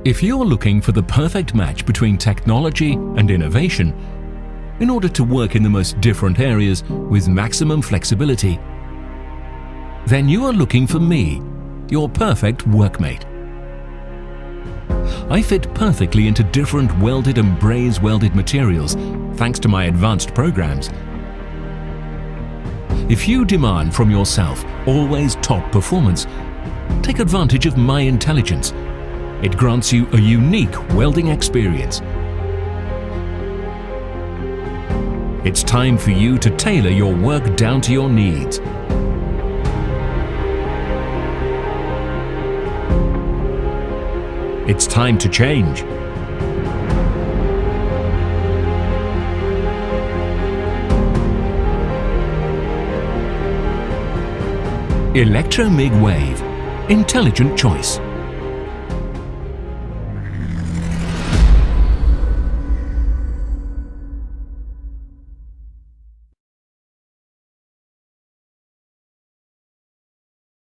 If you're looking for the perfect match between technology and innovation, in order to work in the most different areas with maximum flexibility, then you are looking for me, your perfect workmate. I fit perfectly into different welded and braze welded materials thanks to my advanced programs. If you demand from yourself always top performance, take advantage of my intelligence. It grants you a unique welding experience. It's time for you to tailor your work down to your needs. It's time to change. Electromig Wave. Intelligent choice.